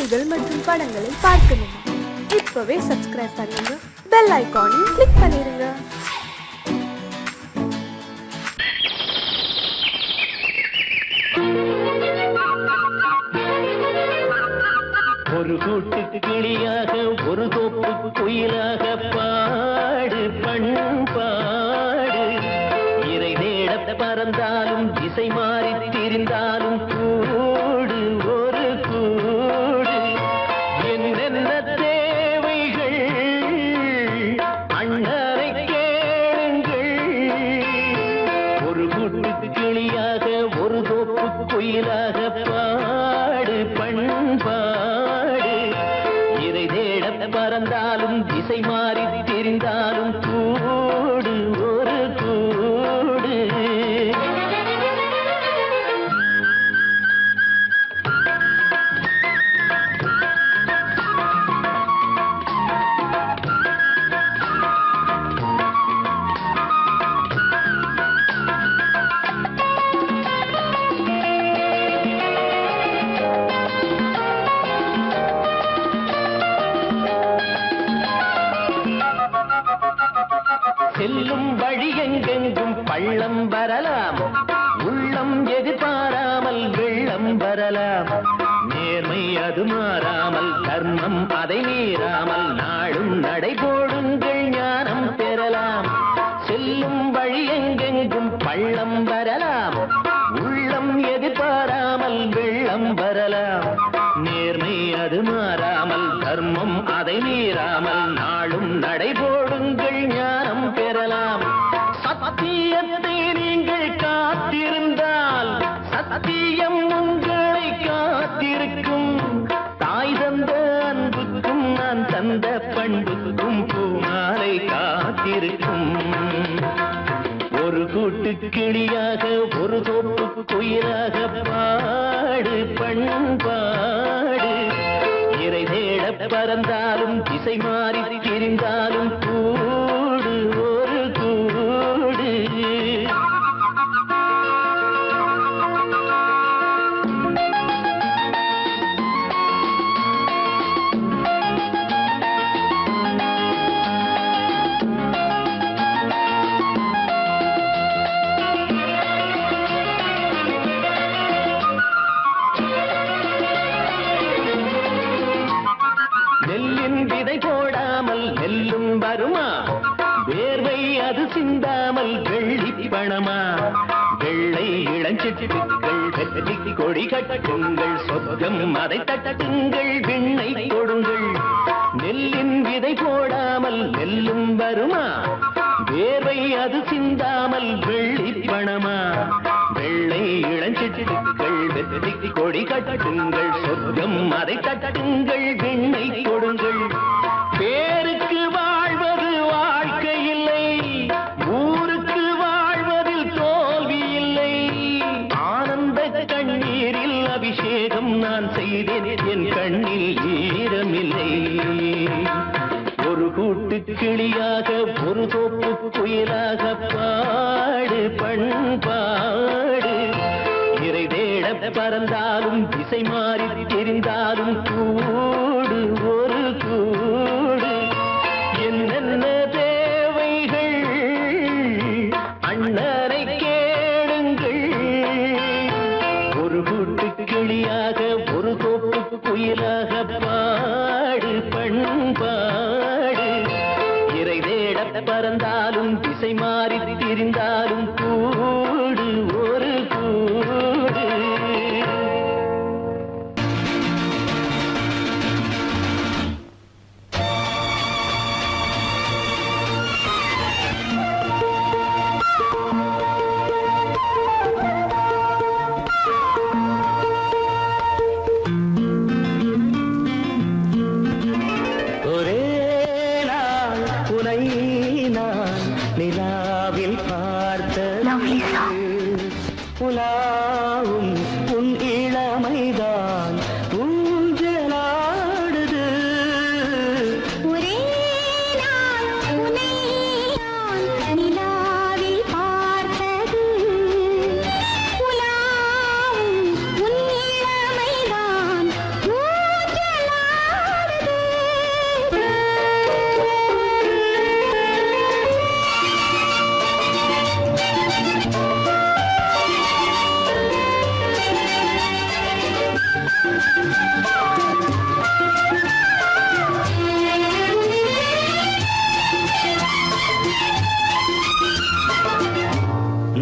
பாடல்கள் மற்றும் படங்களை பார்க்கணுமா? இப்பவே சப்ஸ்கிரைப் பண்ணுங்க, பெல் ஐகானையும் கிளிக் பண்ணிருங்க. ஒரு கூட்டு கிளியாக ஒரு தோப்பு குயிலாக பாடு பண்பாடு. இறை தேட பறந்தாலும் திசை மாறி திரிந்தாலும் கூடு ஒரு கூடு. என்னென்ன தேவைகள் அண்ணனை கேளுங்கள். ஒரு கூட்டு கிளியாக ஒரு தோப்பு குயிலாக பாடு பண்பாடு. இறை தேட பறந்தாலும் திசை மாறி தெரிந்தாலும் கூடு ஒரு கூடு. செல்லும் வழி எங்கெங்கும் பள்ளம் வரலாம், உள்ளம் எதிர்பாராமல் வெள்ளம் வரலாம். நேர்மை அது மாறாமல், தர்மம் அதை மீறாமல், நாளும் நடைபோடுங்கள் ஞானம் பெறலாம். செல்லும் வழி எங்கெங்கும் பள்ளம் வரலாம், உள்ளம் எதிர்பாராமல் வெள்ளம் வரலாம். நேர்மை அது மாறாமல், தர்மம் அதை மீறாமல், நாளும் நடைபோடுங்கள் ஞானம் பெறலாம். சத்தியத்தை நீங்கள் காத்திருந்தால் சத்தியம் உங்களை காத்திருக்கும். தாய் தந்த அன்புக்கும் நான் தந்த பண்புக்கும் பூமாலை காத்திருக்கும். ஒரு கூட்டு கிளியாக ஒரு தோப்பு குயிலாக பாடு பண்பாடு. இறை தேட பறந்தாலும் திசை மாறி திரிந்தாலும் கூடு ஒரு கூடு. நெல்லின் விதை போடாமல் நெல்லும் வருமா? வேர்வை அது சிந்தாமல் வெள்ளி பணமா? வெள்ளை இளஞ்சிட்டுக்கள் வெற்றி கொடி கட்டுங்கள், சொர்க்கம் அதை தட்டுங்கள், விண்ணை கொடுங்கள். நெல்லின் விதை போடாமல் நெல்லும் வருமா? வேர்வை அது சிந்தாமல் வெள்ளி பணமா? வெள்ளை இளஞ்சிட்டுக்கள் வெற்றி கொடி கட்டுங்கள், சொர்க்கம் அதை தட்டுங்கள், விண்ணை கொடுங்கள். பேருக்கு வாழ்வது வாழ்க்கை இல்லை, ஊருக்கு வாழ்வதில் தோல்வி இல்லை. ஆனந்த கண்ணீரில் அபிஷேகம் நான் செய்தேன், என் கண்ணில் ஈரமில்லை. ஒரு கூட்டு கிளியாக ஒரு தோப்பு குயிலாக பாடு பண்பாடு. இறை தேட பறந்தாலும் திசை மாறி தெரிந்தாலும் கூடு ஒரு கூடு. என்னென்ன தேவைகள் அண்ணனை கேளுங்கள். ஒரு கூட்டு கிளியாக ஒரு தோப்பு குயிலாக பாடு பண்பாடு. இறை தேட பறந்தாலும் திசை மாறி திரிந்தாலும் கூடு ஒரு கூடு.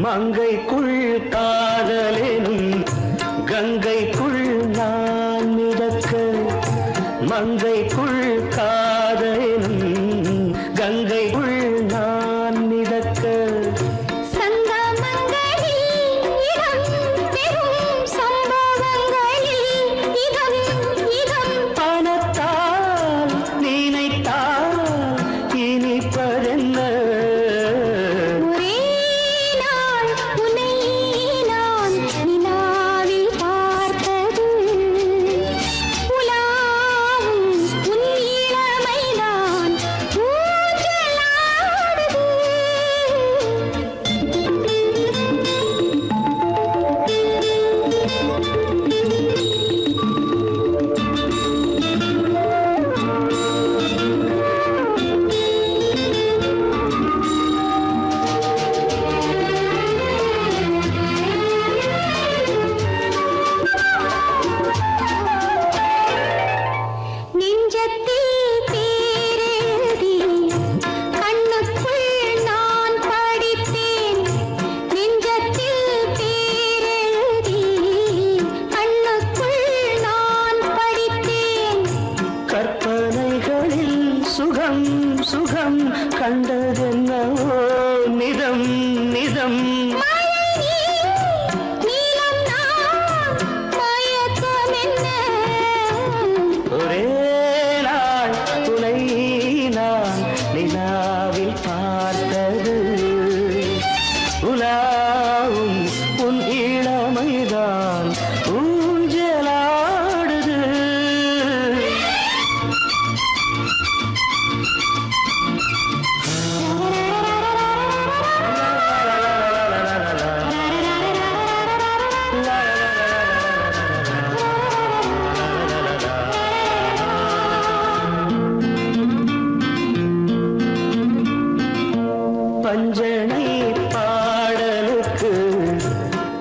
மங்கைக்குள் காதலெனும் கங்கைக்குள் நான் மிதக்க மங்கைக்குள் காதலெனும் கங்கைக்குள் நான் மிதக்க பணத்தால் நினைத்தால் இனிப்பதென்ன சுகம் சுகம் கண்டதென்னவோ நிதம் நிதம் ஒரே நாள் துணை நான் நிலாவில் பார்த்தது உலாவும் உன் இளமைதான் ஊஞ்சலாடுது பஞ்சனை பாடலுக்கு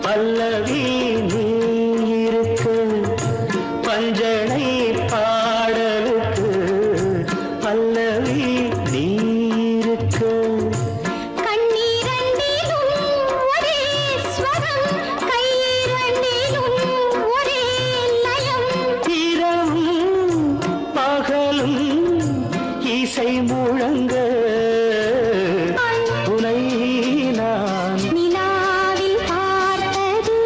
பல்லவி நீ இருக்கு பஞ்சனை பாடலுக்கு பல்லவி நீ இருக்கு இரவும் பகலும் இசை முழங்க உனை நான் நிலாவில் பார்த்தது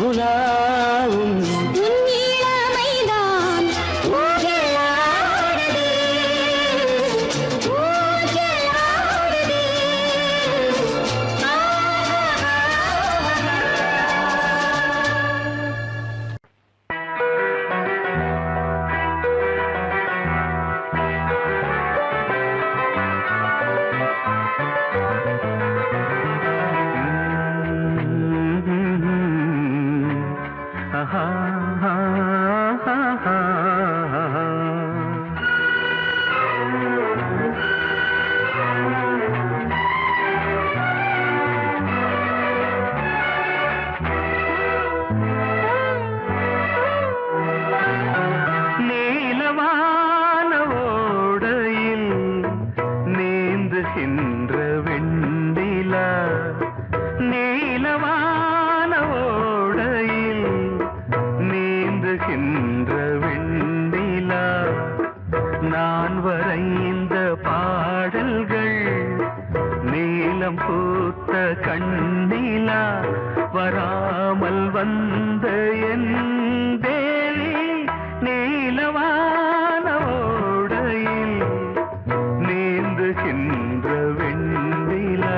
உலாவும் உன் இளமைதான் ஊஞ்சலாடுது ஊஞ்சலாடுது நீலவான ஓடையில் நீந்துகின்ற வெண்ணிலா நீலவான ஓடையில் நீந்துகின்ற வெண்ணிலா நான் வரைந்த பாடல்கள் நீலம் பூத்த கண்ணிலா வராமல் வந்த என் தேவி நீலவான ஓடையில் நீந்துகின்ற வெண்ணிலா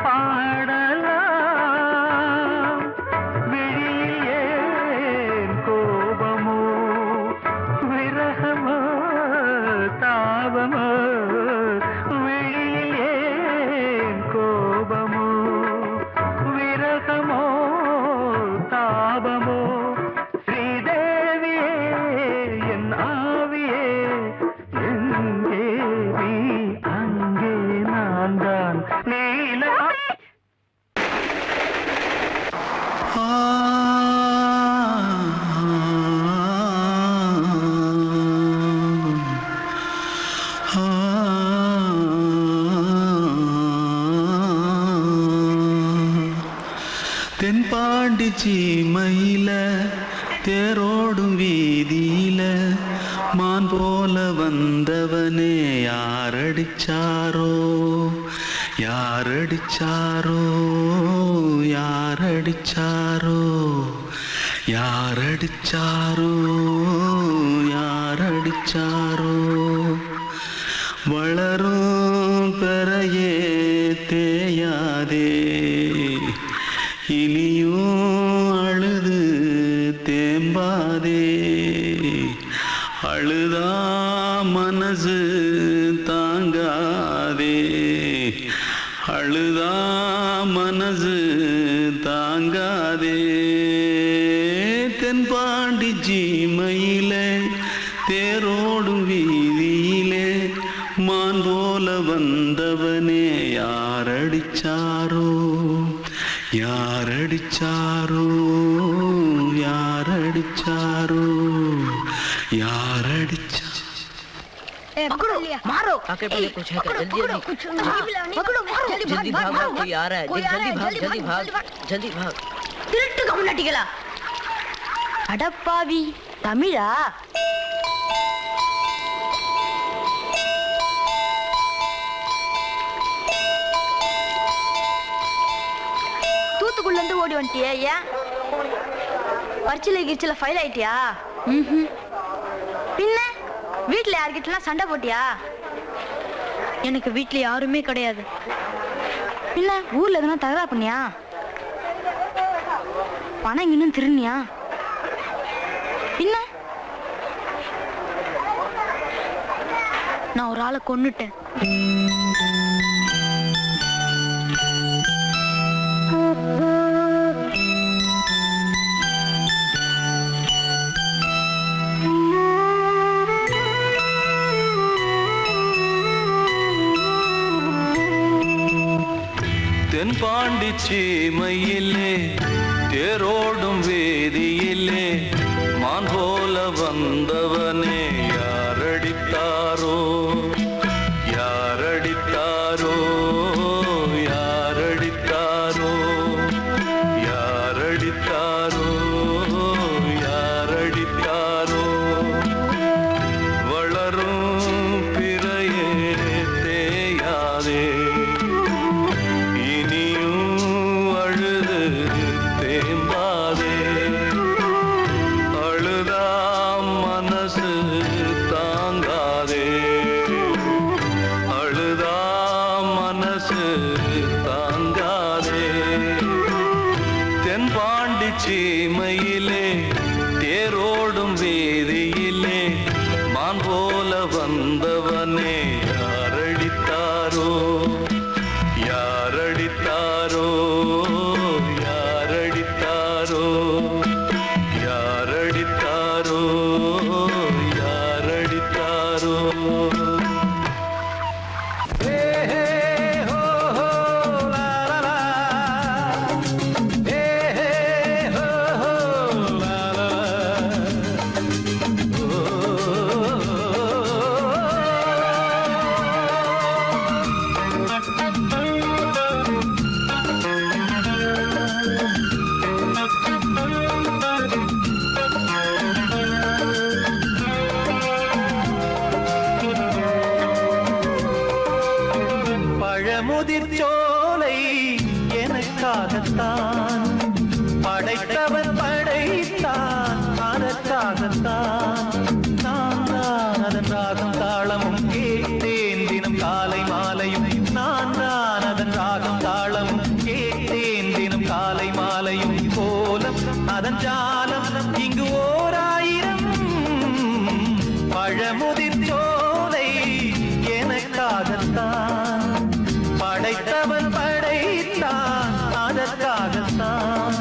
பாடலாம். விழியில் ஏன் கோபமோ விரகமோ தாபமோ, விழியில் ஏன் கோபமோ விரகமோ தாபமோ, ஸ்ரீதேவியே என் ஆவியே எங்கே நீ அங்கே நான் தான் நீல தென்பாண்டி சீமையில தேரோடும் வீதியில மான் போல வந்தவனே யாரடிச்சாரோ யாரடிச்சாரோ யாரடிச்சாரோ யாரடிச்சாரோ யாரடிச்சாரோ, வளரும் பெறையே தேயாதே இனியும் அழுது தேம்பாதே, அழுதா மனசு தாங்காதே அழுதா மனசு தாங்காதே. தென்பாண்டி சீமையிலே தேரோடும் வீதியிலே மான் போல வந்தவனே யாரடிச்சாரோ யாரடிச்சாரோ யாரடிச்சாரோ யாரடிச்சா. पकड़ो मारो आके पहले कुछ है क्या? जल्दी जल्दी पकड़ो मारो जल्दी भाग भाग, कोई आ रहा है, जल्दी भाग जल्दी भाग. திருட்டு கம்முனாட்டிகளா, அடப்பாவி தமிழா? தூத்துக்குள்ள இருந்து ஓடி வந்துட்டியா? ஏன் பரிச்சில கிரிச்சில ஃபைல் ஆயிட்டியா? பின்ன வீட்டுல யார்கிட்டலாம் சண்டை போட்டியா? எனக்கு வீட்டுல யாருமே கிடையாது. பின்ன ஊர்ல எதுனா தகராறு பண்ணியா? பணம் இன்னும் திருநியா? பின்ன நான் ஒரு ஆளை கொன்னுட்டேன். தென்பாண்டி சீமையிலே தேரோடும் வேதியிலே மான் போல வந்தவனே யாரடித்தாரோ யாரடித்தாரோ யாரடித்தாரோ யாரடித்தாரோ யாரடித்தாரோ, வளரும் பிறையே தேயாதே தேம்பாதே, அழுதா மனசு தாங்காதே அழுதா மனசு தாங்காதே. தென்பாண்டி சீமையிலே தேரோடும் வேதியிலே மான் போல வந்தவனே யாரடித்தாரோ யாரடித்தாரோ யாரடித்தாரோ யாரடித்தாரோ யாரடித்தாரோ. பழமுதிர்ச்சோலை எனக்காகத்தான் படைத்தவன் படைத்தான், அதற்காகத்தான் நான் தான் அதன் ராகம் தாளமும் கேட்டேன் தினம் காலை மாலையும், நான் தான் அதன் ராகம் தாளமும் பழமுதிர் சோலை எனக்காகத்தான் படைத்தவன் படைத்தான் அதற்காகத்தான்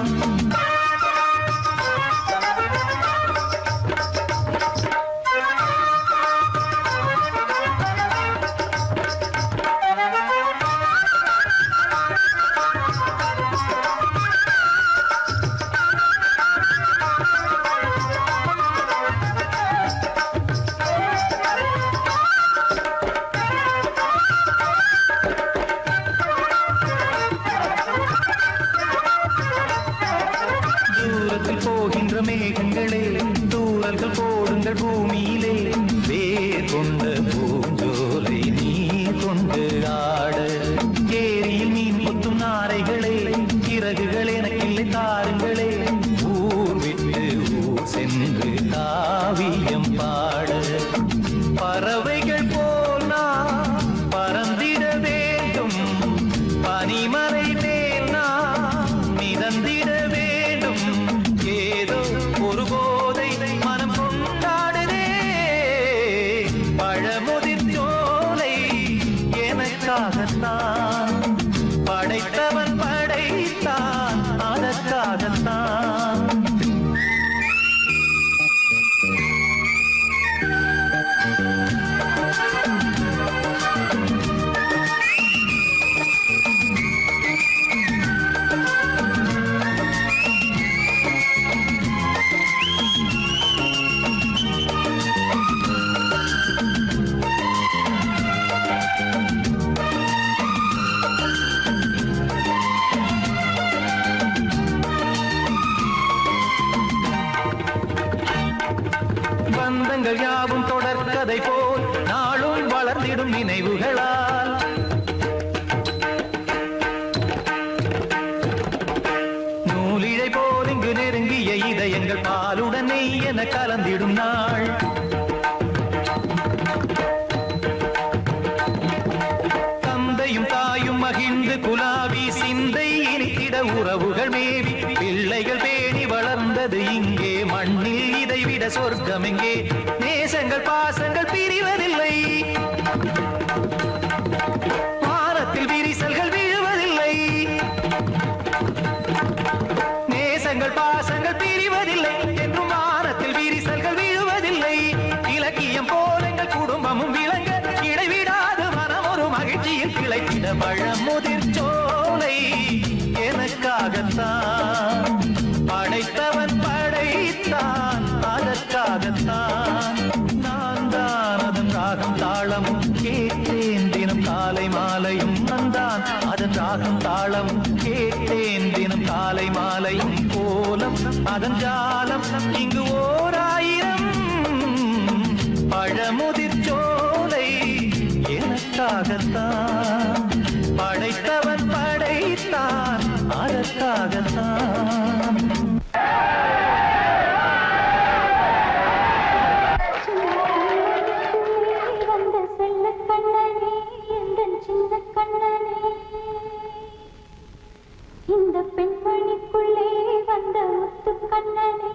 போகின்ற மேகங்களே தூரல்கள் போடுங்கள் பூமியிலே வேர் கொண்ட பூஞ்சோலை நீ கொண்டு ஆட ஏரியில் மீன் கொத்தும் நாரைகளே இறகுகள் எனக்கில்லை தாருங்களே ஊர் விட்டு ஊர் சென்று காவியம் பாட பறவைகள் போல் நான் பறந்திட வேண்டும் பனிமலை மேல் நான் மிதந்திட வேண்டும் ஏதோ ஒரு போதை மனம் கொண்டாடுதே பழமுதிர் சோலை எனக்காகத்தான் படைத்தவன் படைத்தான் அதற்காகத்தான் பந்தங்கள் யாவும் தொடர்கதை போல் நாளும் வளர்ந்திடும் நினைவுகளால் நூலிழை போல் இங்கு நெருங்கிய இதயங்கள் பாலுடனே என கலந்திடும் நாள் தந்தையும் தாயும் மகிழ்ந்து குலாவி சிந்தை இனித்திட உறவுகள் மேவி பிள்ளைகள் பேணி வளர்ந்தது இங்கே மண்ணில் இதைவிட சொர்க்கம் எங்கே நேசங்கள் பாசங்கள் பிரிவதில்லை வானத்தில் விரிசல்கள் விழுவதில்லை நேசங்கள் பாசங்கள் பிரிவதில்லை என்றும் வானத்தில் விரிசல்கள் விழுவதில்லை இலக்கியம் போல எங்கள் குடும்பமும் விளங்க இடைவிடாது மனம் ஒரு மகிழ்ச்சியில் கிளைத்திட பழமுதிர் சோலை எனக்காகத்தான் படைத்தவன் படைத்தான் அதற்காகத்தான் நான் தான் அதன் ராகம் தாளமும் கேட்டேன் தினம் காலை மாலையும் வந்தான் அதன் ராகம் தாளமும் கேட்டேன் தினம் காலை மாலையும் கோலம் அதன் ஜாலம் இங்கு ஓர் ஆயிரம் பழமுதிர் சோலை எனக்காகத்தான் படைத்தவன் படைத்தான் அதற்காகத்தான் வந்த செல்ல கண்ணனே எந்தன் சின்ன கண்ணனே இந்த பெண்மணிக்குள்ளே வந்த முத்து கண்ணனே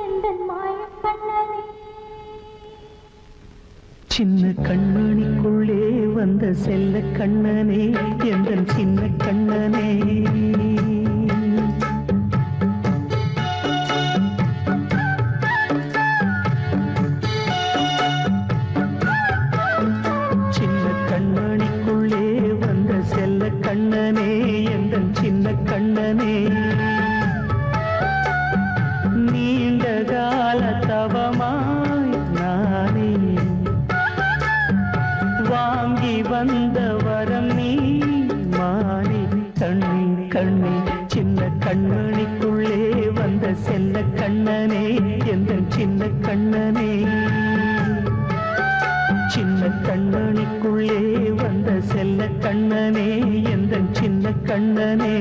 எந்தன் மாய கண்ணனே சின்ன கண்மணிக்குள்ளே வந்த செல்ல கண்ணனே எந்தன் சின்ன கண்ணனே சின்ன கண்மணிக்குள்ளே வந்த செல்ல கண்ணனே எந்தன் சின்ன கண்ணனே நீண்ட கால தவமாய் நானே வாங்கி வந்த வரம் நீ மாறி கண்ணி கண்ணி சின்ன கண்மணிக்குள்ளே வந்த செல்ல கண்ணனே எந்தன் சின்ன கண்ணனே சின்ன கண்ணனுக்குள்ளே வந்த செல்ல கண்ணனே எந்தன் சின்ன கண்ணனே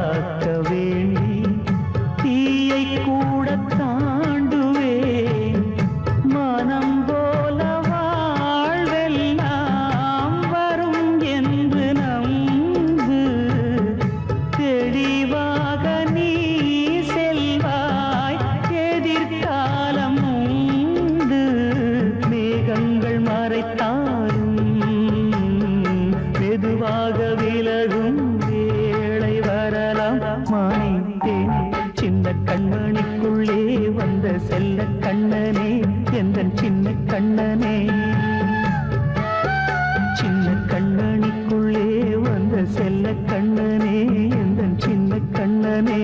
காக்க வேண்டி தீயை கூட தாண்டுவேன் மனம் போல வாழ்வெல்லாம் வரும் என்று நம்பு தெளிவாக நீ செல்வாய் எதிர்காலம் உண்டு மேகங்கள் மறைத்தாலும் மெதுவாக விலகும் வேளை வரலாம் மானித்தேன் சின்ன கண்மணிக்குள்ளே வந்த செல்ல கண்ணனே எந்தன் சின்ன கண்ணனே சின்ன கண்ணனிக்குள்ளே வந்த செல்ல கண்ணனே எந்தன் சின்ன கண்ணனே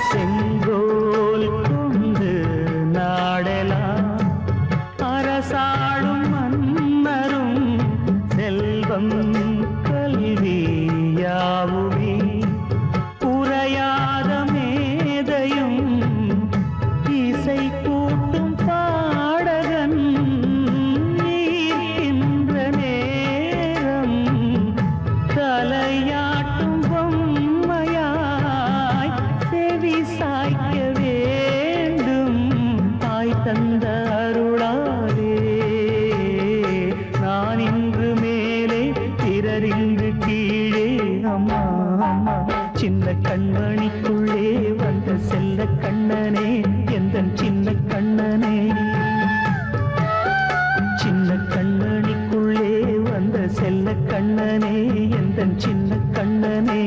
செங்கோல் கொண்டு நாடலாம் அரசாளும் மன்னரும் செல்வம் கல்வி யாவுமே உரையாத மேதையும் இசை கூட்டும் பாடகன் ஈர்க்கின்ற நேரம் தலையாட்டும் பொம்மையாய் செவி சாய்க்க வேண்டும் தாய் தந்த அருளாலே நான் இன்று மேலே பிறரிங்கு கீழே அம்மா அம்மா சின்ன கண்மணிக்குள்ளே வந்த செல்ல கண்ணனே எந்தன் சின்ன கண்ணனே சின்ன கண்ணனிக்குள்ளே வந்த செல்ல கண்ணனே எந்தன் சின்ன கண்ணனே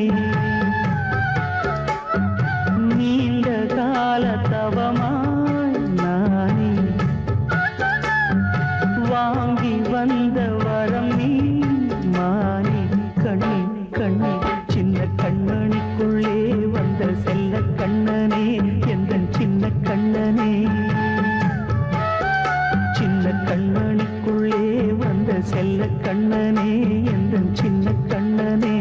நீண்ட கால தவமாய் நானே வாங்கி வந்த வரம் நீ மானே கண்ணே கண்ணே சின்ன கண்ணனிக்குள்ளே வந்த செல்ல கண்ணனே எந்தன் சின்ன கண்ணனே சின்ன கண்ணனிக்குள்ளே வந்த செல்ல கண்ணனே எந்தன் சின்ன கண்ணனே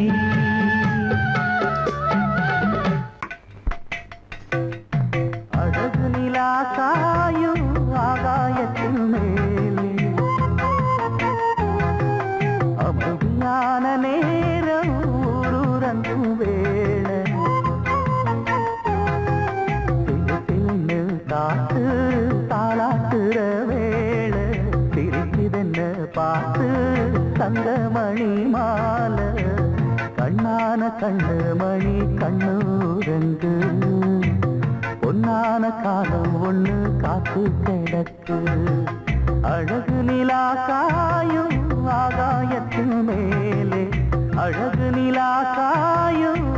அழகு நிலா காயும் ஆகாயத்தின் மேலே அமைதியான நேரம் ஊரூரங்கும் வேளை சிலு காத்து தாளாட்டுற வேளை சிரிக்குதென்ன பார்த்து தங்கமணி மாலை கண்ணான கண்ணு மணி கண்ணூரங்கு பொன்னான காலம் ஒண்ணு காத்து கிடக்கு அழகு நிலா காயும் ஆகாயத்தின் மேலே அழகு நிலா காயும்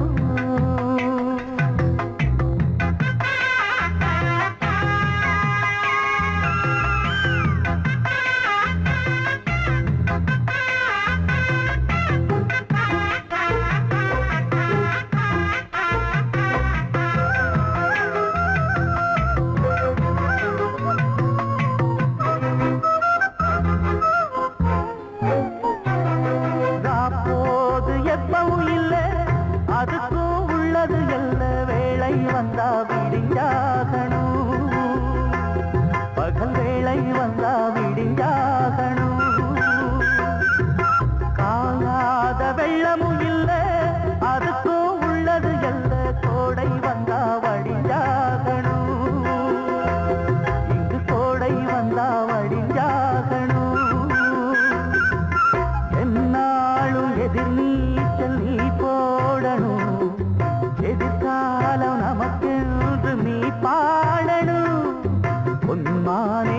அதுக்கும் உள்ளது எல்ல வேளை வந்தா விடிஞ்சாகணும் பகல் வேளை வந்தா விடிஞ்சாகணும் காயாத வெள்ளமும் இல்ல அதுக்கும் உள்ளது எல்ல கோடை வந்தா வடிஞ்சாகணும் இங்கு கோடை வந்தா வடிஞ்சாகணும் என்னாலும் எதிர் நீச்சல் நீ போடணும் எதிர்காலம் நமக்கென்று நீ பாடணும் பொன்மானே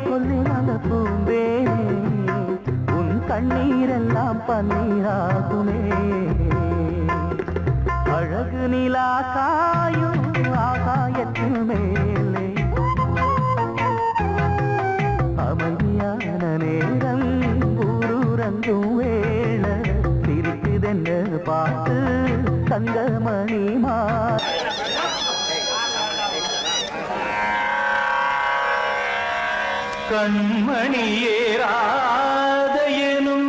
கொல்லிமல பூந்தேனே உன் கண்ணீரெல்லாம் பன்னீராகுமே அழகு நிலா காயும் ஆகாயத்தின் மேலே அமைதியான நேரம் ஊரூரங்கும் வேளை சிரிக்குதென்று பார்த்து தங்கமணி கண்மணியேராத எனும்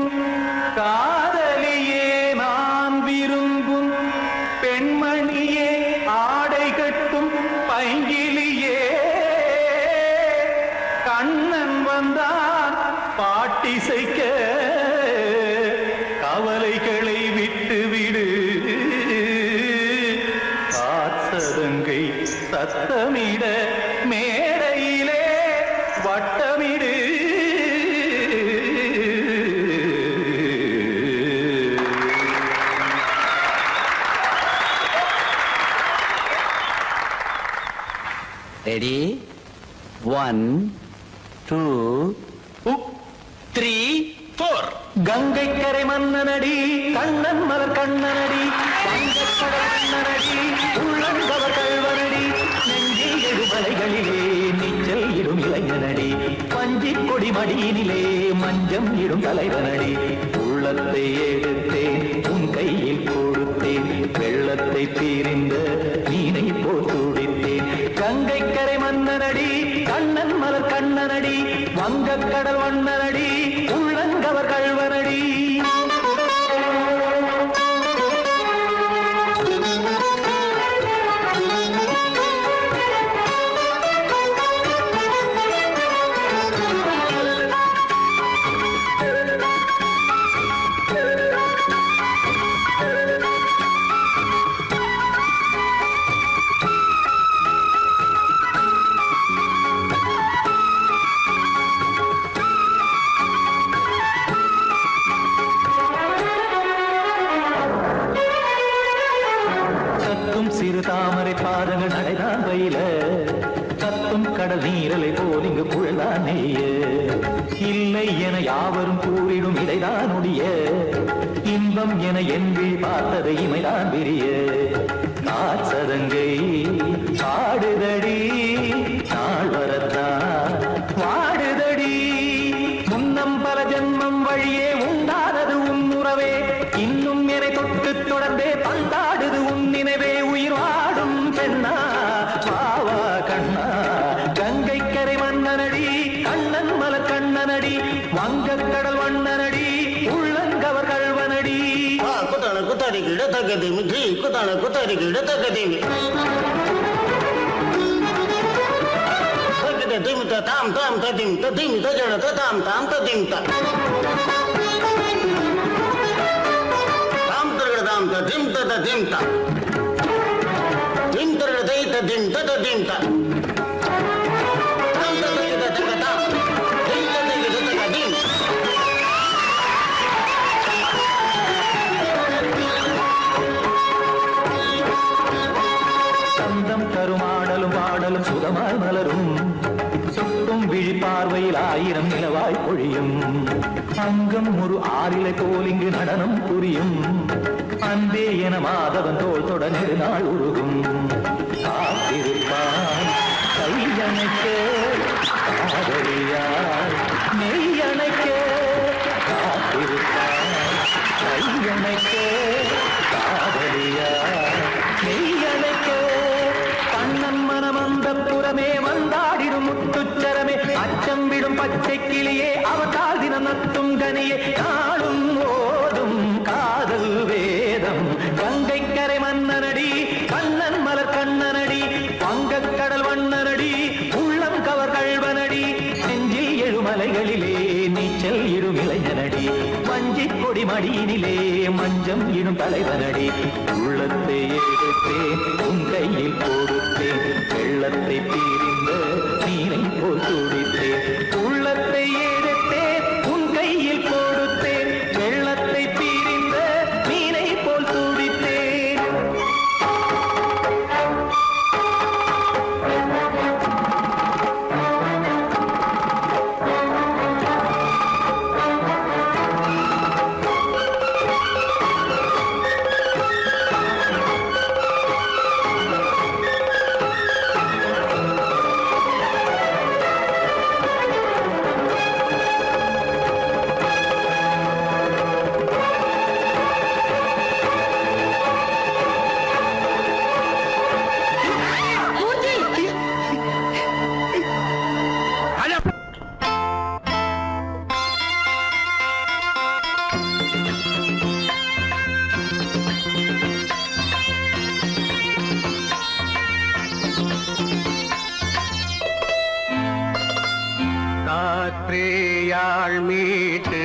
காதலியே நான் விரும்பும் பெண்மணியே ஆடை கட்டும் பைங்கிலியே கண்ணன் வந்தான் பாட்டிசைக்க கவலைகளை விட்டுவிடு காத்ததங்கை சத்தமிட மேடையிலே வட்டமிடு ரெடி 1 2 3 4 கங்கை கரை மன்னனடி கண்ணன் மலர் கண்ணனடி வங்கக்கடல் மன்னனடி உள்ளங்கவர் கல்வனடி நெஞ்சில் எழுமலைகளிலே நீச்சல் இடும் இளைஞனடி பஞ்சிக் கொடி மடியினிலே மஞ்சம் இடும் தலைவனடி உள்ளத்தை எடுத்தேன் உன் கையில் கொடுத்தேன் வெள்ளத்தை தீரிந்த மீனை போல் துடித்தேன் கங்கை கரை மன்னனடி கண்ணன் மலர் கண்ணனடி வங்கக்கடல் வண்ணனடி உள்ளங்கவர் கல்வனடி சிறு தாமரை பாதங்கள் நடைதான் வயில கத்தும் கடல் நீரலை போல் இங்கு புழதான் நெய்ய இல்லை என யாவரும் கூறிடும் இடைதான் உடைய இன்பம் என என்பி பார்த்ததை இமைதான் விரிய காசதங்கை பாடுதடி நாள் வரத்தான் வாடுதடி முன்னம் பல ஜென்மம் வழியே உண்டானது உன் உறவே இன்னும் என்னை தொட்டு தொடர்ந்தே பந்தாடுது உன் நினைவே உயிர் வாடும் பெண்ணா பாவா கண்ணா கங்கை கரை மன்னனடி கண்ணன் மலர் கண்ணனடி வங்கக்கடல் வண்ணனடி உள்ளங்கவர் கல்வனடி குத்தான குத்தாரிக்கு இடத்தக்கதிமி ஜி குத்தான குத்தாரிக்கு இடத்தக்கதிமி திமித்த தாம் தாம் ததிம் ததிம் தஜட தாம் தாம் ததிம் தாம் தரகட தாம் ததிம் ததிம் தாம் திம் தரகட தை ததிம் ததிம் தாம் தாம் ததிம் ததிம் தாம் திம் ததிம் ததிம் சந்தம் கருமாடலும் பாடலும் சுகமாய் மலரும் சுட்டும் விழி பார்வையில் ஆயிரம் நிலவாய் பொழியும் அங்கம் ஒரு ஆறிலை போல் இங்கு நடனம் புரியும் அன்பே என மாதவன் தோள் தொட நெடுநாள் உருகும் காத்திருப்பான் கையணைக்க காதலியார் மெய்யணைக்க காத்திருப்பான் கையணைக்க காதலியார் மெய்யணைக்க கண்ணன் மனமந்த புறமே வந்தாடிடும் முத்துச்சரமே அச்சம் விடும் பச்சை கிளியே அவதால் தினம் நத்தும் கனியே நாளும் ஓதும் காதல் வேதம் கங்கை கரை மன்னனடி கண்ணன் மலர் கண்ணனடி வங்கக்கடல் வண்ணனடி உள்ளம் கவர் கல்வனடி நெஞ்சில் எழுமலைகளிலே நீச்சல் இடும் இளைஞனடி வஞ்சிக் கொடி மடியினிலே மஞ்சம் இடும் தலைவனடி உள்ளத்தை எடுத்தேன் உன் கையில் கொடுத்தேன் வெள்ளத்தை தீரிந்த நீரை போல் துடித்தேன் உள்ளத்தை எடுத்தேன் உன் கையில் கொடுத்தேன் வெள்ளத்தை தீரிந்த நீரை போல் துடித்தேன் காற்றேயாள் மீட்டு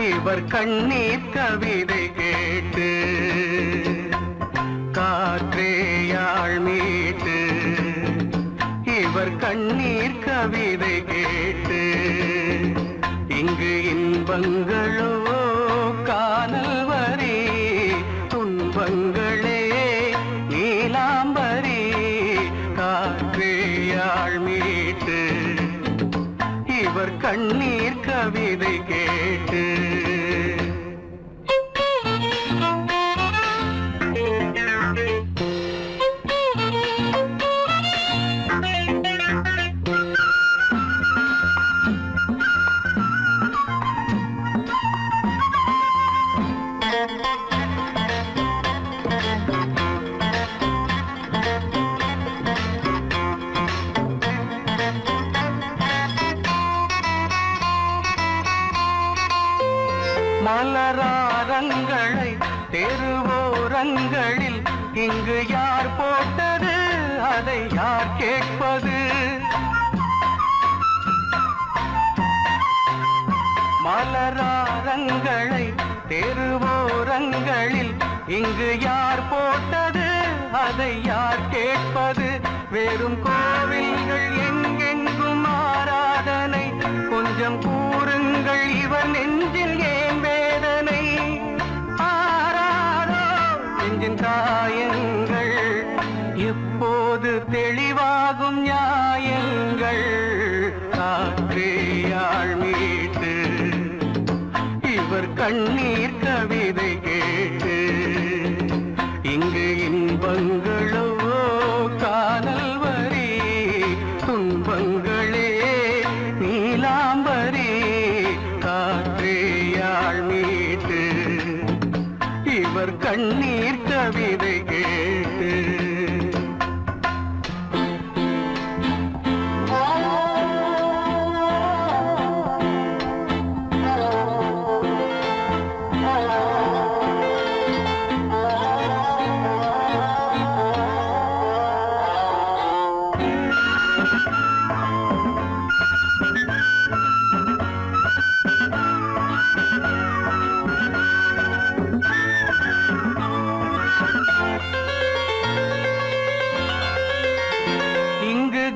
இவர் கண்ணீர் கவிதை கேட்டு காற்றேயாள் மீட்டு இவர் கண்ணீர் கவிதை கேட்டு இங்கு இன்பங்களோ காணல் வரி துன்பங்களே நீலாம்பரி காற்றேயாள் மீட்டு இவர் கண்ணீர் கவிதை கேட்டு மலராரங்களை தெருவோரங்களில் இங்கு யார் போட்டது அதை யார் கேட்பது மலராரங்களை தெருவோரங்களில் இங்கு யார் போட்டது அதை யார் கேட்பது வெறும் கோவில்கள் எங்கெங்கும் ஆராதனை கொஞ்சம் கூறுங்கள் இவர் நெஞ்சில் ஏன் வேதனை ஆராரோ நெஞ்சின் காயங்கள் எப்போது தெளிவாகும் நியாயங்கள் காற்றேயாள் மீட்டு இவர் கண்ணீர் கவிதை கேட்டு இங்கு இன்பங்களோ காணல் வரி துன்பங்களே நீலாம்பரி காற்றேயாள் மீட்டு இவர் கண்ணீர் கவிதை கேட்டு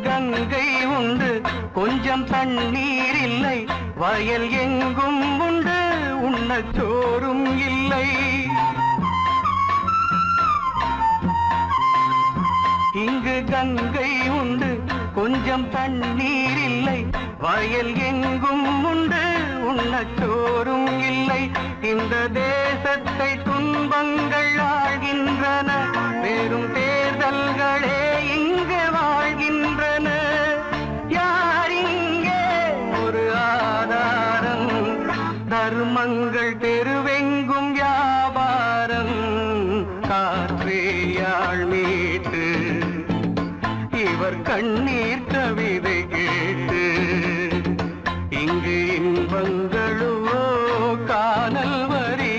கங்கை உண்டு கொஞ்சம் தண்ணீர் இல்லை வயல் எங்கும் உண்டு உண்ணச் சோறும் இல்லை இங்கு கங்கை உண்டு கொஞ்சம் தண்ணீர் இல்லை வயல் எங்கும் உண்டு உண்ணச் சோறும் இல்லை இந்த தேசத்தை துன்பங்கள் ஆழ்கின்றன வெறும் தேர்தல்களே இங்கு வாழ்கின்றன யார் இங்கே ஒரு ஆதாரம் தர்மங்கள் தெருவெங்கும் வியாபாரம் காற்றேயாள் மீட்டு இவர் கண்ணீர் கவிதை கேட்டு இங்கு இன்பங்களோ காணல் வரி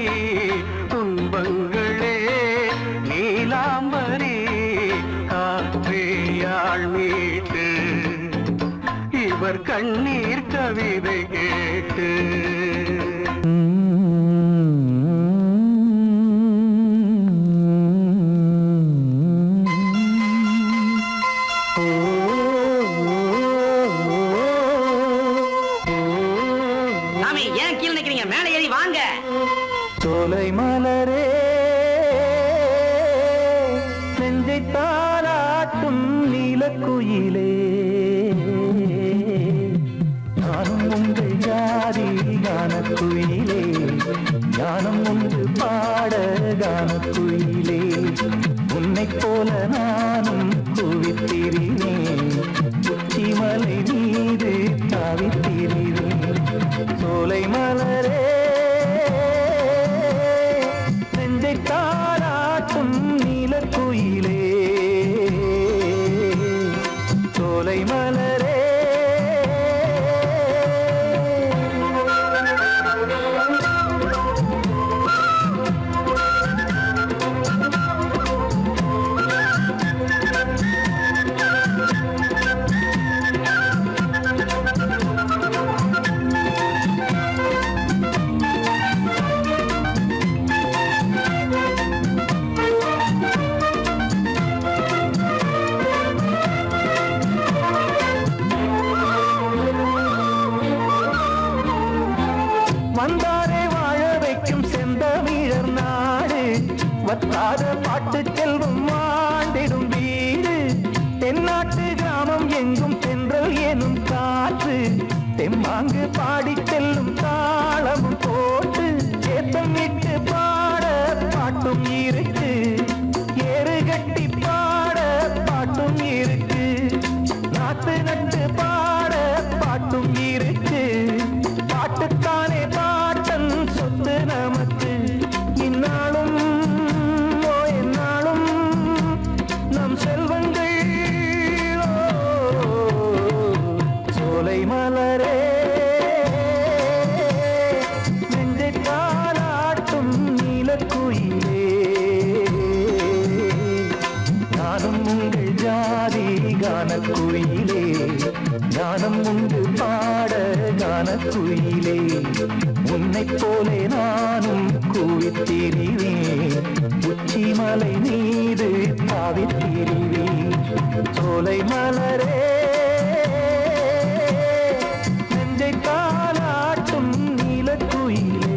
துன்பங்களே நீலாம்பரி காற்றேயாள் மீட்டு இவர் கண்ணீர் கவிதை கேட்டு சோலை மலரே நெஞ்சை தாளாட்டும் நீலக்குயிலே நானும் உங்கள் ஜாதி கானக்குயிலே ஞானம் ஒன்று பாட கானக்குயிலே உன்னைப் போல நானும் குவித்திரினேன் உச்சிமலை மீது தாவித்திரினேன் சோலை மலரே தாராட்டும் நீலக்குயிலே சோலை பாடாத பாட்டு செல்வம் வாழ்ந்திடும் வீடு தென்னாட்டு கிராமம் எங்கும் தென்றல் எனும் காற்று தெம்மாங்கு பாடி செல்லும் தாளமும் போட்டு ஏத்தம் விட்டு பாட பாட்டும் இருக்கு ஏறு கட்டி பாட பாட்டும் இருக்கு நாத்து நட்டு பாட பாட்டும் இருக்கு பாட்டுத்தானே பாட்டன் சொத்து நமக்கு இந்நாளும் எந்நாளும் நம் செல்வங்கள் சோலை மலரே நெஞ்சை தாலாட்டும் நீலக்குயிலே நானும் உங்கள் ஜாதி கானக்குயிலே ஞானம் உண்டு பாட கானக்குயிலே உன்னைப் போலே நானும் கூவித்திரிவேன் உச்சிமலை மீது தாவித்திரிவேன் சோலை மலரே நெஞ்சை தாலாட்டும் நீலக்குயிலே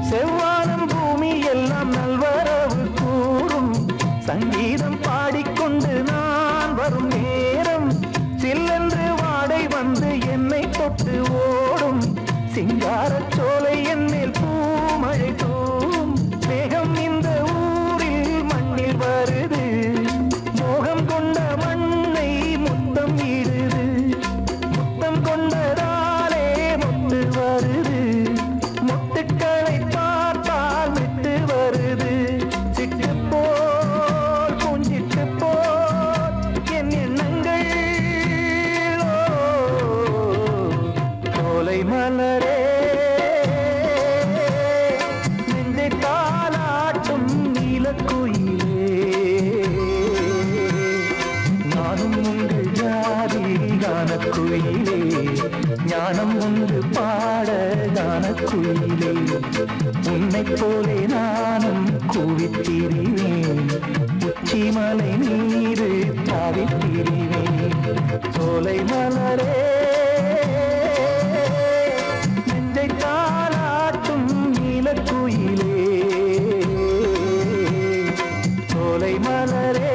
செவ்வானம் பூமி எல்லாம் நல்வரவு கூறும் சங்கீதம் பாடிக்கொண்டு நான் வரும் நேரம் சில்லென்று வாடை வந்து என்னை தொட்டு ஓடும் சிங்காரச் சோலை என்னில் பூமழை தூவும் மேகம் இந்த ஊரில் மண்ணில் வருது மோகம் கொண்ட மண்ணை முத்தம் இடுது முத்தம் கொண்டதாலே முத்து வருது முத்துக்களை பார்த்தால் விட்டு வருது சிட்டு போல் பூஞ்சிட்டு போல் என் எண்ணங்கள் சோலை மலரே நெஞ்சை தாலாட்டும் நீலக்குயிலே நானும் உங்கள் ஜாதி கானக்குயிலே ஞானம் உண்டு பாட கானக்குயிலே உன்னைப் போலே நானும் கூவித்திரிவேன் உச்சிமலை மீது தாவித்திரிவேன் சோலை மலரே நெஞ்சை தாலாட்டும் நீலக்குயிலே சோலை மலரே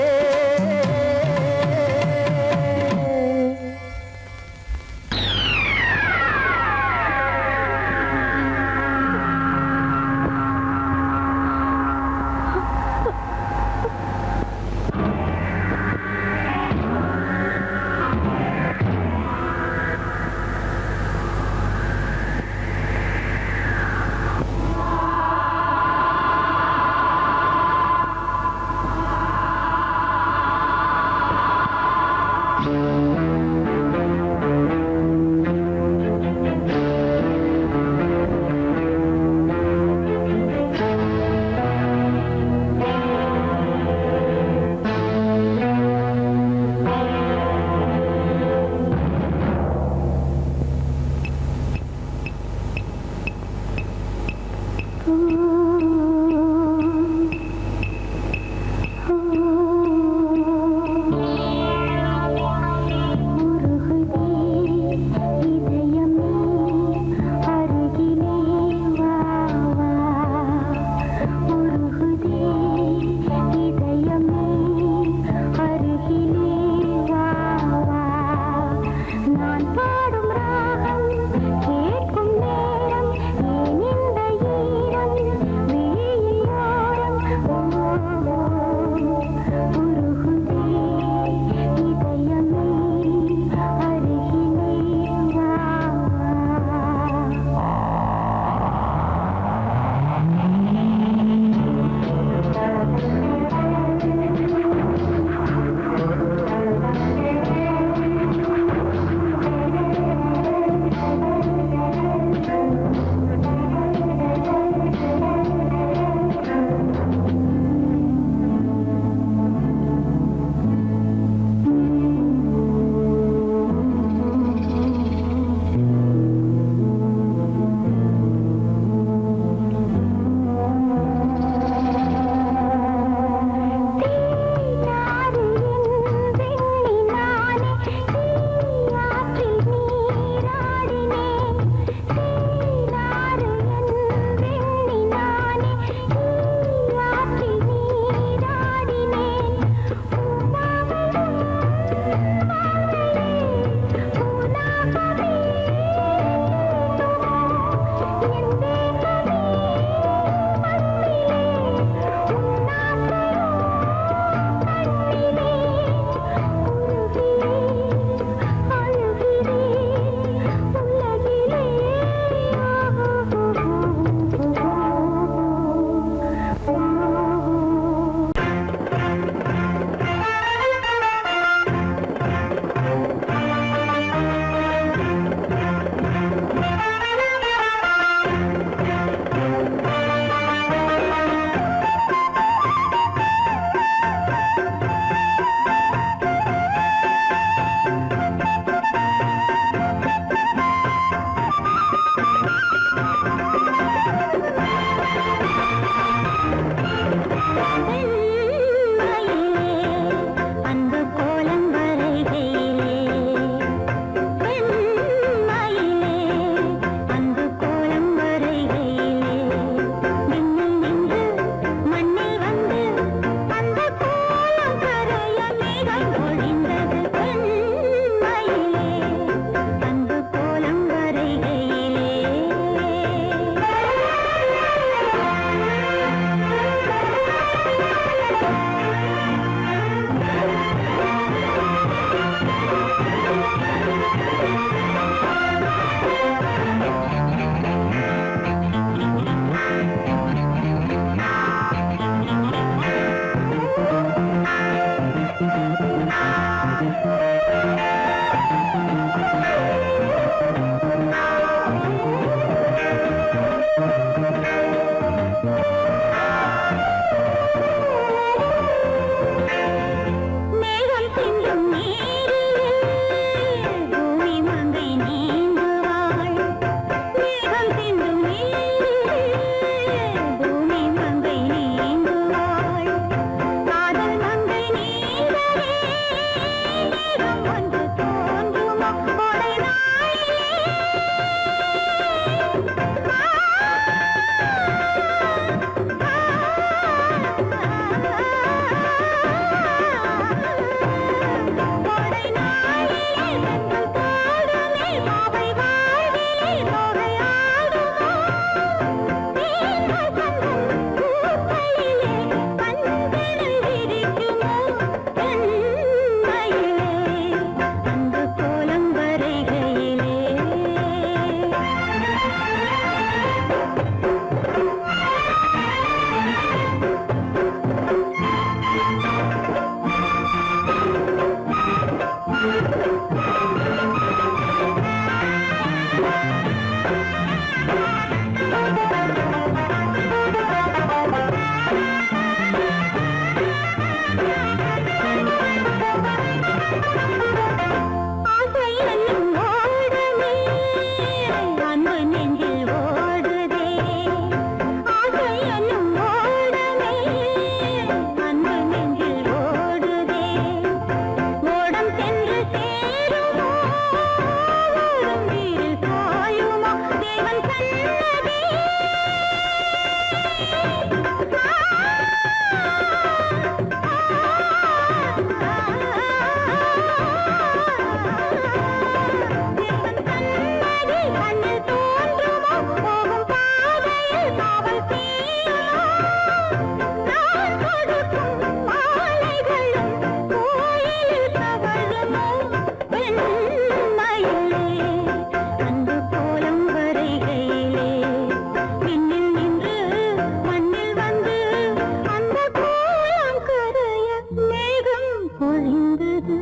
பொழிந்தது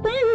பெண்